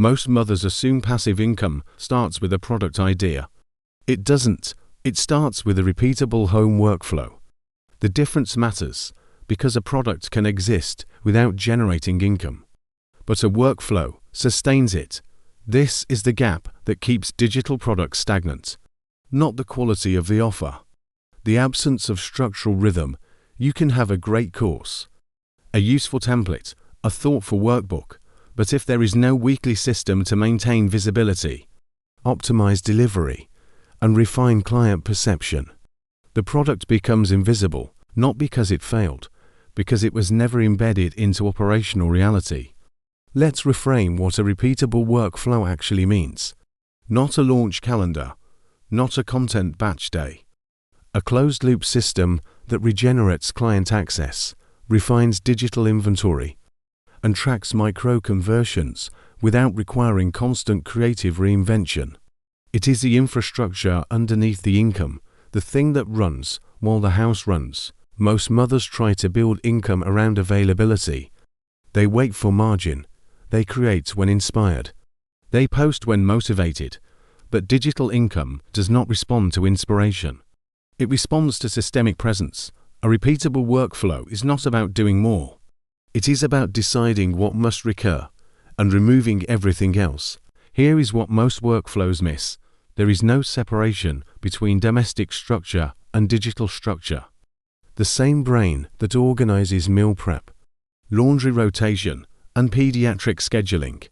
Most mothers assume passive income starts with a product idea. It doesn't. It starts with a repeatable home workflow. The difference matters, because a product can exist without generating income. But a workflow sustains it. This is the gap that keeps digital products stagnant. Not the quality of the offer. The absence of structural rhythm. You can have a great course, a useful template, a thoughtful workbook, but if there is no weekly system to maintain visibility, optimize delivery, and refine client perception, the product becomes invisible, not because it failed, because it was never embedded into operational reality. Let's reframe what a repeatable workflow actually means. Not a launch calendar, not a content batch day. A closed-loop system that regenerates client access, refines digital inventory, and tracks micro-conversions without requiring constant creative reinvention. It is the infrastructure underneath the income, the thing that runs while the house runs. Most mothers try to build income around availability. They wait for margin. They create when inspired. They post when motivated. But digital income does not respond to inspiration. It responds to systemic presence. A repeatable workflow is not about doing more. It is about deciding what must recur and removing everything else. Here is what most workflows miss. There is no separation between domestic structure and digital structure. The same brain that organizes meal prep, laundry rotation, and pediatric scheduling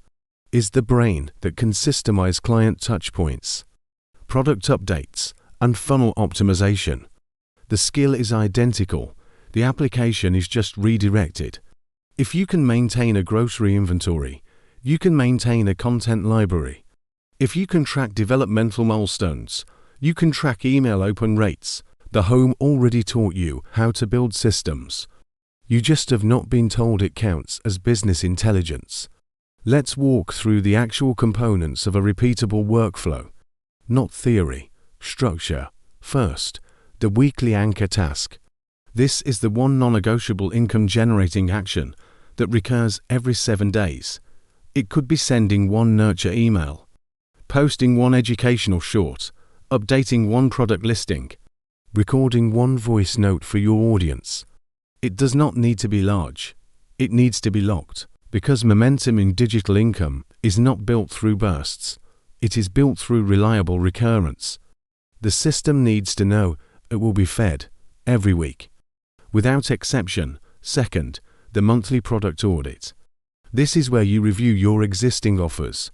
is the brain that can systemize client touchpoints, product updates, and funnel optimization. The skill is identical. The application is just redirected. If you can maintain a grocery inventory, you can maintain a content library. If you can track developmental milestones, you can track email open rates. The home already taught you how to build systems. You just have not been told it counts as business intelligence. Let's walk through the actual components of a repeatable workflow. Not theory, structure. First, the weekly anchor task. This is the one non-negotiable income-generating action that recurs every 7 days. It could be sending one nurture email, posting one educational short, updating one product listing, recording one voice note for your audience. It does not need to be large. It needs to be locked, because momentum in digital income is not built through bursts. It is built through reliable recurrence. The system needs to know it will be fed every week, without exception. Second, the monthly product audit. This is where you review your existing offers,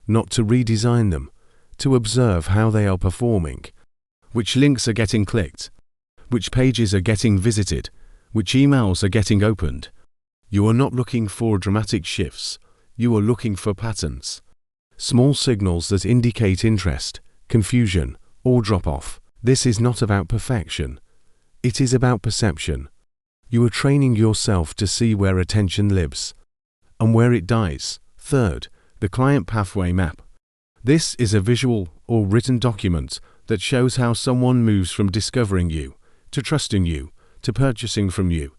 not to redesign them, to observe how they are performing, which links are getting clicked, which pages are getting visited, which emails are getting opened. You are not looking for dramatic shifts. You are looking for patterns, small signals that indicate interest, confusion, or drop-off. This is not about perfection. It is about perception. You are training yourself to see where attention lives and where it dies. Third, the client pathway map. This is a visual or written document that shows how someone moves from discovering you, to trusting you, to purchasing from you.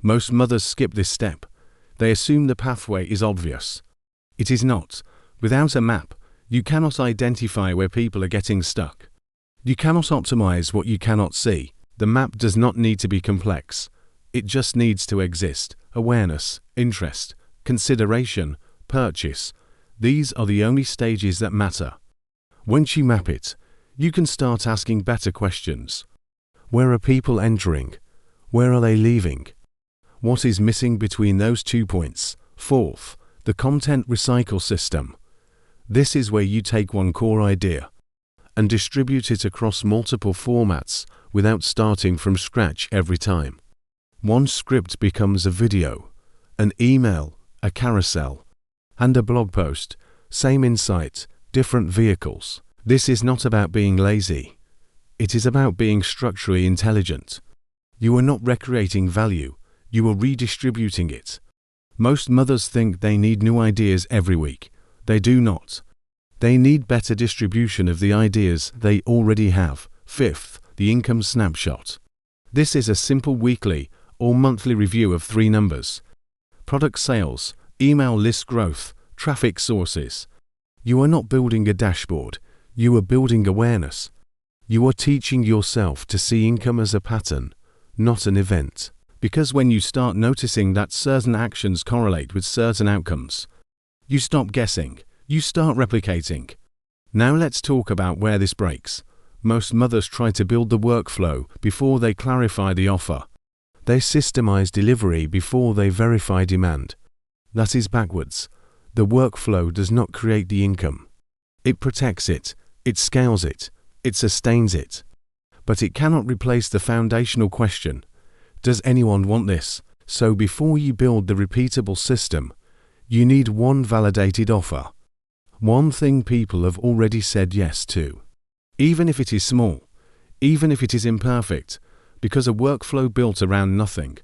Most mothers skip this step. They assume the pathway is obvious. It is not. Without a map, you cannot identify where people are getting stuck. You cannot optimize what you cannot see. The map does not need to be complex. It just needs to exist. Awareness, interest, consideration, purchase. These are the only stages that matter. Once you map it, you can start asking better questions. Where are people entering? Where are they leaving? What is missing between those 2 points? Fourth, the content recycle system. This is where you take one core idea and distribute it across multiple formats without starting from scratch every time. One script becomes a video, an email, a carousel, and a blog post. Same insight, different vehicles. This is not about being lazy. It is about being structurally intelligent. You are not recreating value. You are redistributing it. Most mothers think they need new ideas every week. They do not. They need better distribution of the ideas they already have. Fifth, the income snapshot. This is a simple weekly or monthly review of 3 numbers: product sales, email list growth, traffic sources. You are not building a dashboard, you are building awareness. You are teaching yourself to see income as a pattern, not an event. Because when you start noticing that certain actions correlate with certain outcomes, you stop guessing, you start replicating. Now let's talk about where this breaks. Most mothers try to build the workflow before they clarify the offer. They systemize delivery before they verify demand. That is backwards. The workflow does not create the income. It protects it, it scales it, it sustains it. But it cannot replace the foundational question: does anyone want this? So before you build the repeatable system, you need one validated offer. One thing people have already said yes to. Even if it is small, even if it is imperfect, because a workflow built around nothing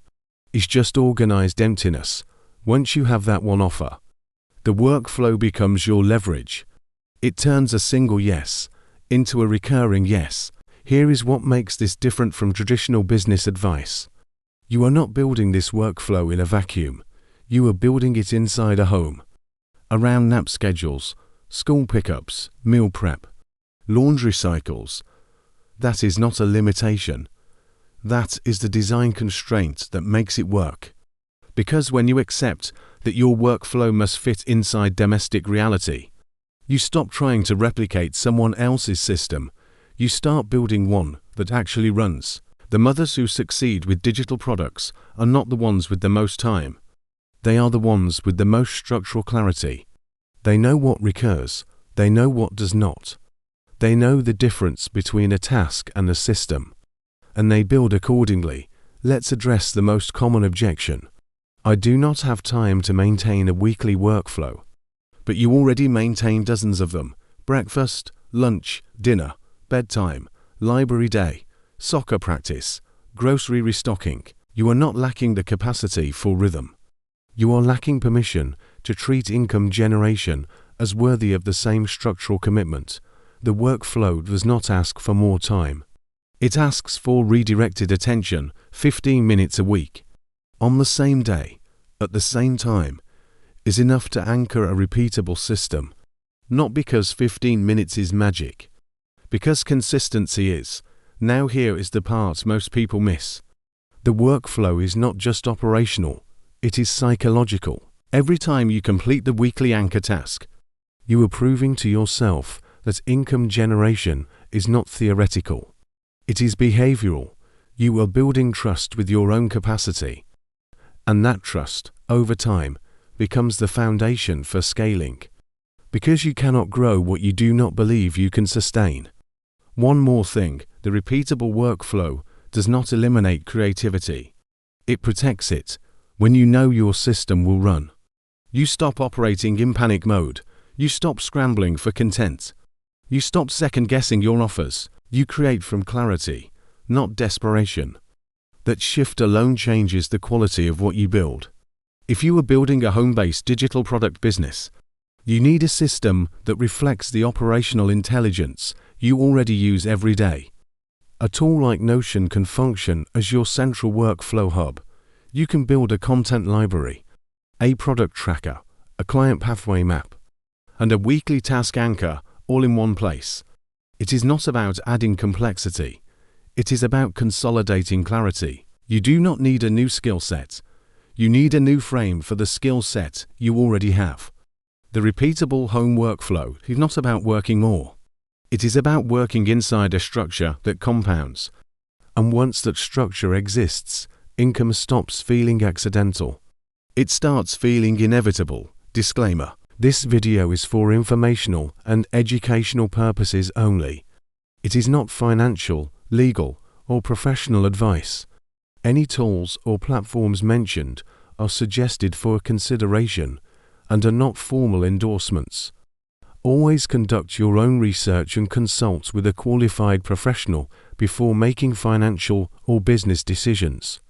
is just organized emptiness. Once you have that one offer, the workflow becomes your leverage. It turns a single yes into a recurring yes. Here is what makes this different from traditional business advice. You are not building this workflow in a vacuum. You are building it inside a home, around nap schedules, school pickups, meal prep, laundry cycles. That is not a limitation. That is the design constraint that makes it work. Because when you accept that your workflow must fit inside domestic reality, you stop trying to replicate someone else's system. You start building one that actually runs. The mothers who succeed with digital products are not the ones with the most time. They are the ones with the most structural clarity. They know what recurs. They know what does not. They know the difference between a task and a system. And they build accordingly. Let's address the most common objection. I do not have time to maintain a weekly workflow. But you already maintain dozens of them. Breakfast, lunch, dinner, bedtime, library day, soccer practice, grocery restocking. You are not lacking the capacity for rhythm. You are lacking permission to treat income generation as worthy of the same structural commitment. The workflow does not ask for more time. It asks for redirected attention, 15 minutes a week. On the same day, at the same time, is enough to anchor a repeatable system. Not because 15 minutes is magic. Because consistency is. Now here is the part most people miss. The workflow is not just operational, it is psychological. Every time you complete the weekly anchor task, you are proving to yourself that income generation is not theoretical. It is behavioral. You are building trust with your own capacity. And that trust, over time, becomes the foundation for scaling. Because you cannot grow what you do not believe you can sustain. One more thing, the repeatable workflow does not eliminate creativity. It protects it. When you know your system will run, you stop operating in panic mode. You stop scrambling for content. You stop second-guessing your offers. You create from clarity, not desperation. That shift alone changes the quality of what you build. If you are building a home-based digital product business, you need a system that reflects the operational intelligence you already use every day. A tool like Notion can function as your central workflow hub. You can build a content library, a product tracker, a client pathway map, and a weekly task anchor all in one place. It is not about adding complexity. It is about consolidating clarity. You do not need a new skill set. You need a new frame for the skill set you already have. The repeatable home workflow is not about working more. It is about working inside a structure that compounds. And once that structure exists, income stops feeling accidental. It starts feeling inevitable. Disclaimer: this video is for informational and educational purposes only. It is not financial, legal, or professional advice. Any tools or platforms mentioned are suggested for consideration and are not formal endorsements. Always conduct your own research and consult with a qualified professional before making financial or business decisions.